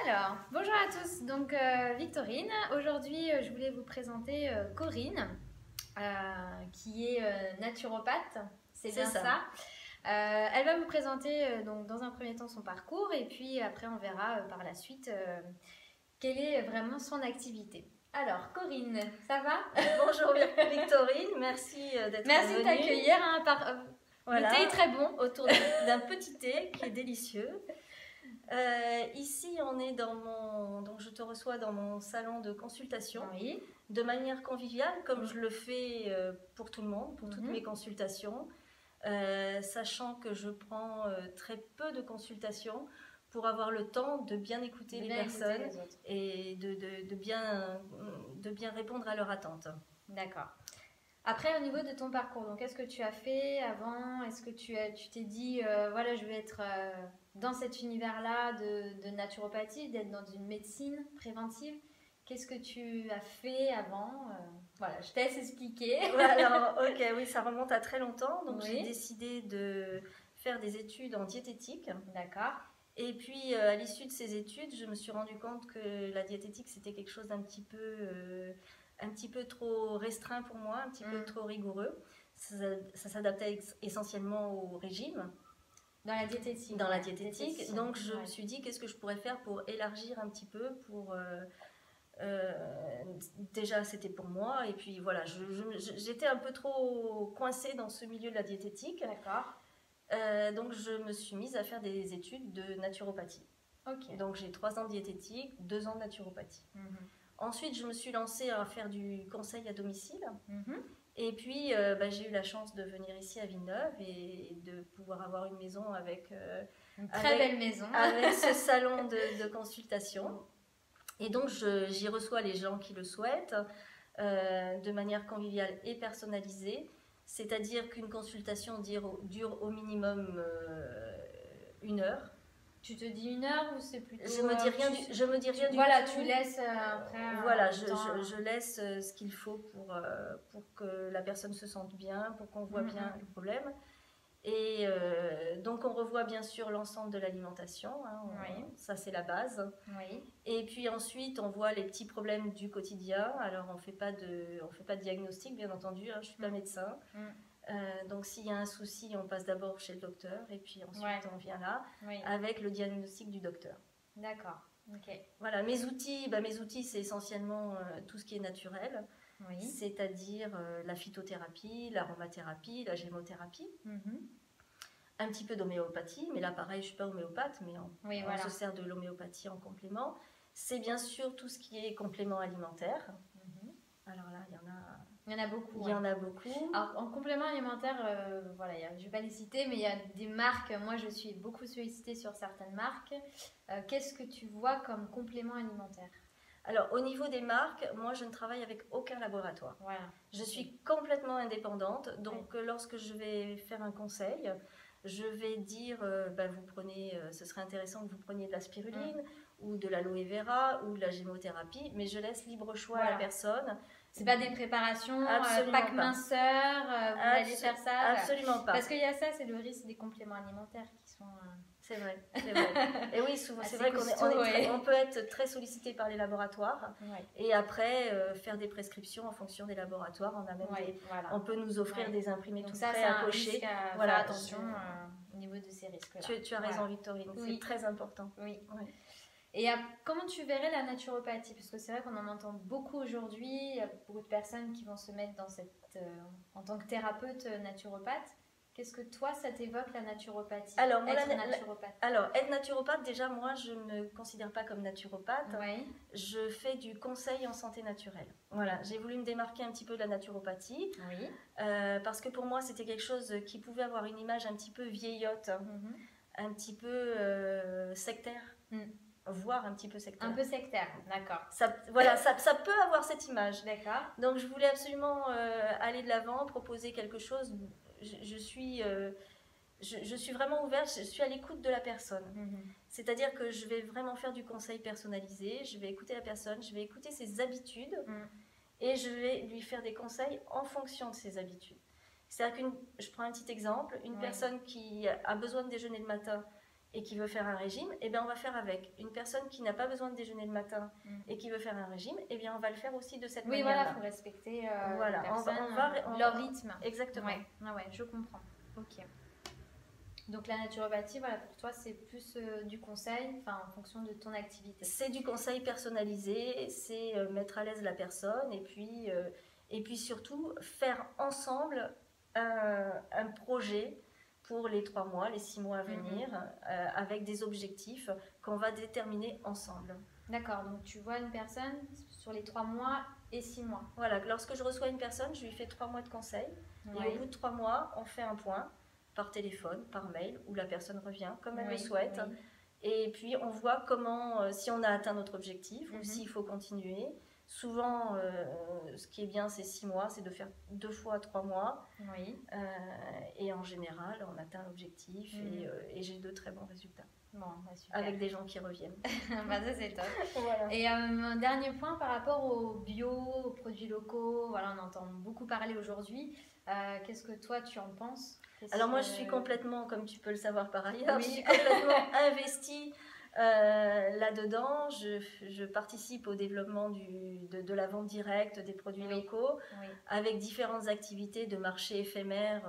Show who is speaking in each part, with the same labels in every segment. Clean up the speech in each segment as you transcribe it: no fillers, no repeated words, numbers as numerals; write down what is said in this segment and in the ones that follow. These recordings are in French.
Speaker 1: Alors, bonjour à tous, donc Victorine. Aujourd'hui, je voulais vous présenter Corinne, qui est naturopathe, c'est bien ça. Elle va vous présenter donc, dans un premier temps son parcours et puis après on verra par la suite quelle est vraiment son activité. Alors, Corinne, ça va?
Speaker 2: Bonjour Victorine, merci d'être venue.
Speaker 1: Merci de t'accueillir.
Speaker 2: Voilà,
Speaker 1: le thé est très bon.
Speaker 2: Autour d'un petit thé qui est délicieux. Ici, on est donc je te reçois dans mon salon de consultation,
Speaker 1: oui,
Speaker 2: de manière conviviale, comme je le fais pour tout le monde, pour toutes mes consultations, sachant que je prends très peu de consultations pour avoir le temps de bien écouter les personnes et de bien répondre à leurs attentes.
Speaker 1: D'accord. Après, au niveau de ton parcours, donc qu'est-ce que tu as fait avant? Est-ce que tu t'es dit, voilà, je vais être dans cet univers-là de naturopathie, d'être dans une médecine préventive? Qu'est-ce que tu as fait avant? Voilà, je te laisse expliquer.
Speaker 2: Alors, ok, oui, ça remonte à très longtemps. Donc, j'ai décidé de faire des études en diététique.
Speaker 1: D'accord.
Speaker 2: Et puis, à l'issue de ces études, je me suis rendu compte que la diététique, c'était quelque chose d'un petit peu trop restreint pour moi, un petit peu trop rigoureux. Ça s'adaptait essentiellement au régime.
Speaker 1: Dans la diététique.
Speaker 2: Dans la diététique. Donc, je me suis dit, qu'est-ce que je pourrais faire pour élargir un petit peu, déjà c'était pour moi, et puis voilà, j'étais un peu trop coincée dans ce milieu de la diététique.
Speaker 1: D'accord.
Speaker 2: Donc je me suis mise à faire des études de naturopathie.
Speaker 1: Ok.
Speaker 2: Donc j'ai 3 ans de diététique, 2 ans de naturopathie. Ensuite je me suis lancée à faire du conseil à domicile. Et puis j'ai eu la chance de venir ici à Villeneuve et de pouvoir avoir une maison avec
Speaker 1: une très belle maison
Speaker 2: avec ce salon de consultation. Et donc, j'y reçois les gens qui le souhaitent de manière conviviale et personnalisée. C'est-à-dire qu'une consultation dure au minimum 1 heure.
Speaker 1: Tu te dis 1 heure ou c'est plutôt...
Speaker 2: Je me dis rien du tout.
Speaker 1: Voilà, tu laisses après...
Speaker 2: Voilà, je laisse ce qu'il faut pour que la personne se sente bien, pour qu'on voit bien le problème. Et donc on revoit bien sûr l'ensemble de l'alimentation, ça c'est la base. Et puis ensuite on voit les petits problèmes du quotidien. Alors on fait pas de diagnostic bien entendu, je suis pas médecin. Donc s'il y a un souci, on passe d'abord chez le docteur et puis ensuite on vient là avec le diagnostic du docteur.
Speaker 1: D'accord. Ok.
Speaker 2: Voilà, mes outils c'est essentiellement tout ce qui est naturel. C'est-à-dire la phytothérapie, l'aromathérapie, la gémothérapie, un petit peu d'homéopathie, mais là pareil, je ne suis pas homéopathe, mais on se sert de l'homéopathie en complément. C'est bien sûr tout ce qui est complément alimentaire. Alors là,
Speaker 1: il y en a beaucoup.
Speaker 2: Il y en a beaucoup.
Speaker 1: Alors, en complément alimentaire, je ne vais pas les citer, mais il y a des marques. Moi, je suis beaucoup sollicitée sur certaines marques. Qu'est-ce que tu vois comme complément alimentaire?
Speaker 2: Alors, au niveau des marques, moi, je ne travaille avec aucun laboratoire. Je suis complètement indépendante. Donc, lorsque je vais faire un conseil, je vais dire, vous prenez, ce serait intéressant que vous preniez de la spiruline ou de l'aloe vera ou de la gémothérapie, mais je laisse libre choix à la personne.
Speaker 1: C'est pas des préparations, pack minceur, vous allez faire ça.
Speaker 2: Absolument pas.
Speaker 1: Parce qu'il y a ça, c'est le risque des compléments alimentaires qui sont...
Speaker 2: C'est vrai. Et oui, souvent, c'est vrai qu'on peut être très sollicité par les laboratoires et après faire des prescriptions en fonction des laboratoires. On a même on peut nous offrir des imprimés tout prêts à cocher.
Speaker 1: Voilà, attention au niveau de ces risques-là.
Speaker 2: Tu as raison, Victorine, c'est très important.
Speaker 1: Et comment tu verrais la naturopathie? Parce que c'est vrai qu'on en entend beaucoup aujourd'hui. Il y a beaucoup de personnes qui vont se mettre dans en tant que thérapeute naturopathe. Qu'est-ce que toi, ça t'évoque la naturopathie?
Speaker 2: Alors, être naturopathe, déjà, moi, je ne me considère pas comme naturopathe. Je fais du conseil en santé naturelle. Voilà, j'ai voulu me démarquer un petit peu de la naturopathie. Parce que pour moi, c'était quelque chose qui pouvait avoir une image un petit peu vieillotte, un petit peu sectaire. Voire un petit peu sectaire.
Speaker 1: Un peu sectaire, d'accord.
Speaker 2: Ça peut avoir cette image.
Speaker 1: D'accord.
Speaker 2: Donc, je voulais absolument aller de l'avant, proposer quelque chose. Je suis vraiment ouverte, je suis à l'écoute de la personne. C'est-à-dire que je vais vraiment faire du conseil personnalisé, je vais écouter la personne, je vais écouter ses habitudes et je vais lui faire des conseils en fonction de ses habitudes. C'est-à-dire je prends un petit exemple, une personne qui a besoin de déjeuner le matin et qui veut faire un régime, eh bien on va faire avec. Une personne qui n'a pas besoin de déjeuner le matin et qui veut faire un régime, eh bien on va le faire aussi de cette manière-là.
Speaker 1: Oui, voilà, il faut respecter
Speaker 2: voilà.
Speaker 1: les personnes, leur rythme.
Speaker 2: Exactement.
Speaker 1: Ouais. Ah ouais, je comprends. Ok. Donc la naturopathie, voilà, pour toi, c'est plus du conseil, enfin en fonction de ton activité.
Speaker 2: C'est du conseil personnalisé, c'est mettre à l'aise la personne et puis surtout faire ensemble un projet pour les 3 mois, les 6 mois à venir, avec des objectifs qu'on va déterminer ensemble.
Speaker 1: D'accord, donc tu vois une personne sur les 3 mois et 6 mois.
Speaker 2: Voilà, lorsque je reçois une personne, je lui fais 3 mois de conseil. Et au bout de 3 mois, on fait un point par téléphone, par mail, où la personne revient comme elle le souhaite. Oui. Et puis on voit comment, si on a atteint notre objectif ou s'il faut continuer. Souvent, ce qui est bien, c'est 6 mois, c'est de faire 2 fois 3 mois.
Speaker 1: Oui.
Speaker 2: Et en général, on atteint l'objectif et j'ai de très bons résultats.
Speaker 1: Bon, bah super.
Speaker 2: Avec des gens qui reviennent.
Speaker 1: Bah ça c'est top.
Speaker 2: Voilà.
Speaker 1: Et un dernier point par rapport aux bio, aux produits locaux, voilà, on entend beaucoup parler aujourd'hui. Qu'est-ce que toi tu en penses?
Speaker 2: Alors moi je suis complètement, comme tu peux le savoir par ailleurs, je suis complètement investie là-dedans. Je participe au développement de la vente directe des produits locaux avec différentes activités de marché éphémère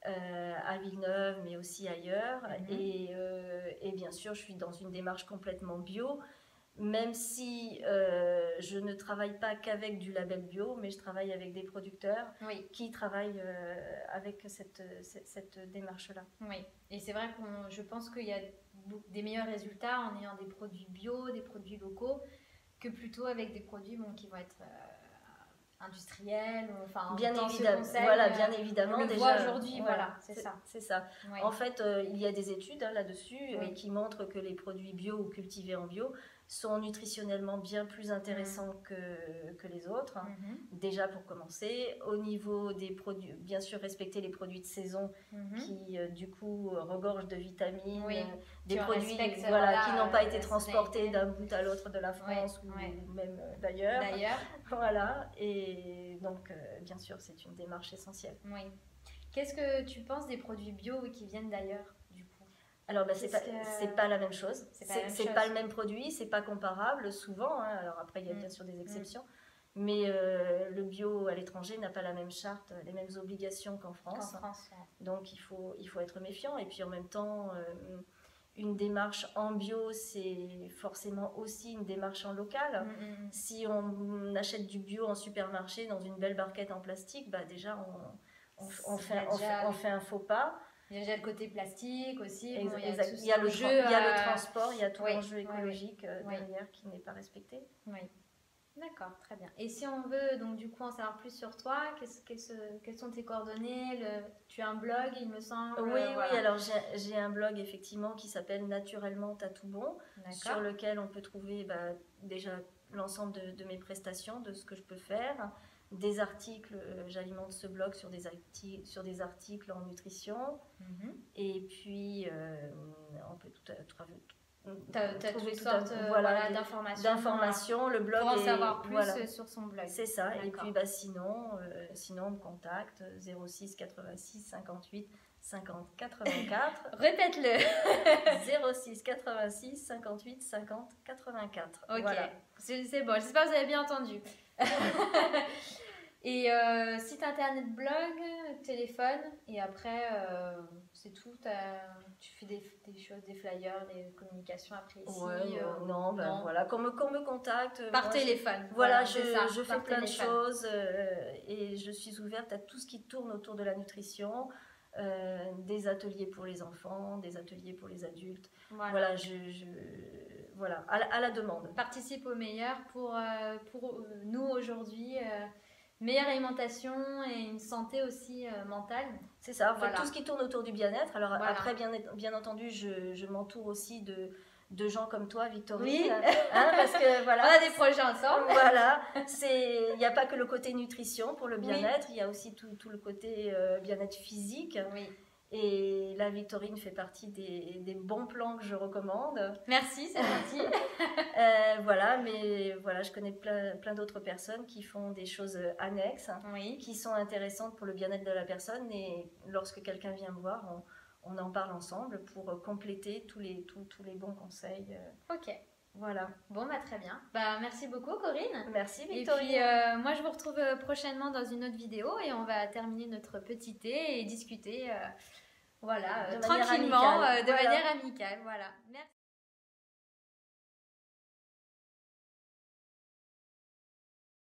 Speaker 2: à Villeneuve mais aussi ailleurs. Et bien sûr je suis dans une démarche complètement bio. Même si je ne travaille pas qu'avec du label bio, mais je travaille avec des producteurs qui travaillent avec cette démarche-là.
Speaker 1: Oui, et c'est vrai que je pense qu'il y a des meilleurs résultats en ayant des produits bio, des produits locaux, que plutôt avec des produits qui vont être industriels. Enfin,
Speaker 2: bien évidemment, voilà, bien évidemment.
Speaker 1: On le voit aujourd'hui, voilà, c'est ça.
Speaker 2: C'est ça. Oui. En fait, il y a des études là-dessus qui montrent que les produits bio ou cultivés en bio sont nutritionnellement bien plus intéressants que les autres. Déjà pour commencer, au niveau des produits, bien sûr respecter les produits de saison qui du coup regorgent de vitamines, des produits qui n'ont pas été transportés d'un bout à l'autre de la France ou même d'ailleurs. Voilà, et donc bien sûr c'est une démarche essentielle.
Speaker 1: Oui. Qu'est-ce que tu penses des produits bio qui viennent d'ailleurs?
Speaker 2: Alors, c'est pas la même chose. C'est pas le même produit, c'est pas comparable souvent. Hein. Alors après, il y a bien sûr des exceptions. Mais le bio à l'étranger n'a pas la même charte, les mêmes obligations qu'en France. Donc, il faut être méfiant. Et puis en même temps, une démarche en bio, c'est forcément aussi une démarche en local. Si on achète du bio en supermarché dans une belle barquette en plastique, bah déjà, on fait un faux pas.
Speaker 1: Il y a déjà le côté plastique aussi.
Speaker 2: Il y a le transport, il y a tout l'enjeu écologique derrière qui n'est pas respecté.
Speaker 1: Oui, d'accord, très bien. Et si on veut donc du coup en savoir plus sur toi, quelles sont tes coordonnées? Tu as un blog, il me semble.
Speaker 2: Oui, alors j'ai un blog effectivement qui s'appelle Naturellement T'as tout bon, sur lequel on peut trouver déjà l'ensemble de mes prestations, de ce que je peux faire. Des articles, j'alimente ce blog sur des articles en nutrition. Et puis on peut
Speaker 1: toutes sortes d'informations.
Speaker 2: Le blog
Speaker 1: pour en savoir plus sur son blog.
Speaker 2: C'est ça. Et puis sinon on me contacte 06 86 58 50 84.
Speaker 1: Répète-le.
Speaker 2: 06 86 58 50 84.
Speaker 1: Ok,
Speaker 2: voilà.
Speaker 1: C'est bon, j'espère que vous avez bien entendu. Et site internet, blog, téléphone, et après c'est tout. Tu fais des choses, des flyers, des communications après ici.
Speaker 2: Non. Voilà, qu'on me contacte
Speaker 1: par téléphone.
Speaker 2: Voilà, je fais plein de choses et je suis ouverte à tout ce qui tourne autour de la nutrition. Des ateliers pour les enfants, des ateliers pour les adultes. Voilà, voilà, à la demande.
Speaker 1: Participe au meilleur pour nous aujourd'hui. Meilleure alimentation et une santé aussi mentale.
Speaker 2: C'est ça, en fait, tout ce qui tourne autour du bien-être. Alors après, bien entendu, je m'entoure aussi de gens comme toi, Victorine.
Speaker 1: Oui.
Speaker 2: Parce que voilà.
Speaker 1: On a des projets ensemble.
Speaker 2: Voilà, il n'y a pas que le côté nutrition pour le bien-être, il y a aussi tout le côté bien-être physique.
Speaker 1: Oui.
Speaker 2: Et là, Victorine fait partie des bons plans que je recommande.
Speaker 1: Merci, c'est gentil.
Speaker 2: Voilà, mais voilà, je connais plein d'autres personnes qui font des choses annexes, qui sont intéressantes pour le bien-être de la personne. Et lorsque quelqu'un vient me voir, on en parle ensemble pour compléter tous les bons conseils.
Speaker 1: Ok.
Speaker 2: Voilà.
Speaker 1: Bon, bah très bien. Bah, merci beaucoup, Corinne.
Speaker 2: Merci, Victorine.
Speaker 1: Et puis, moi, je vous retrouve prochainement dans une autre vidéo et on va terminer notre petit thé et discuter, voilà, tranquillement, de manière amicale. Voilà. Merci.